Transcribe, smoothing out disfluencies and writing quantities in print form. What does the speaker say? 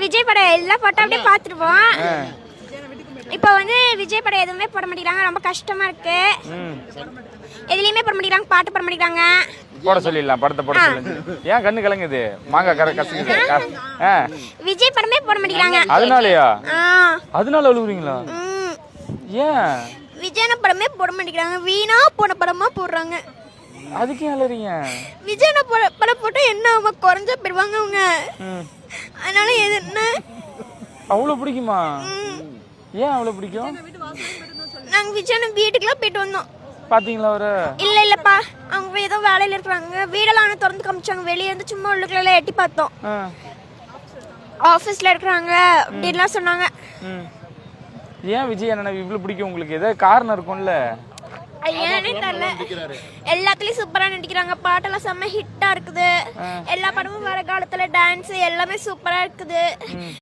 விஜய் படம் எல்லா படம் அப்படியே பார்த்துருவோம். இப்போ வந்து விஜய் படம் எதுவுமே போட மாட்டேங்கிறாங்க, ரொம்ப கஷ்டமா இருக்கு. எதுலையுமே போட மாட்டேங்கிறாங்க, பாட்டு போட மாட்டேங்கிறாங்க. போட சொல்லிடலாம், படத்தை போட சொல்லுங்க. ஏன் கண்ணு கலங்குது? மாங்காய் கசக்குது. விஜய் படமே போட மாட்டேங்கிறாங்க. அதனாலயா? அதனால அழுகுறீங்களா? ஏன் விஜய் படமே போட மாட்டேங்கிறாங்க, வீணா போன படமா போடுறாங்க. அதுக்கு ஏன் அழுறீங்க? விஜய் படம் போட்டா என்ன அவங்க குறைஞ்சா போயிடுவாங்க அவங்க, அதனால எது என்ன அவ்வளவு பிடிக்குமா? ஏன் அவ்வளவு பிடிக்கும்? நாங்க விஜய் வீட்டுக்குலாம் போயிட்டு வந்தோம். பாத்தீங்களா அவரை? இல்லப்பா, அவங்க ஏதோ வேலையில இருக்காங்க. வீடெல்லாம் திறந்து காமிச்சாங்க, வெளியே இருந்து சும்மா உள்ளுக்குள்ள எட்டி பார்த்தோம். ஆபீஸ்ல இருக்கிறாங்க அப்படின்லாம் சொன்னாங்க. ஏன் விஜய் அண்ணன் இவ்வளவு பிடிக்கும் உங்களுக்கு? ஏதாவது காரணம் இருக்கும்ல? ஏன்னே தெரியல, எல்லாத்துலயும் சூப்பரா நடிக்கிறாங்க. பாட்டெல்லாம் செம்ம ஹிட்டா இருக்குது. எல்லா படமும் வர காலத்துல டான்ஸ் எல்லாமே சூப்பரா இருக்குது.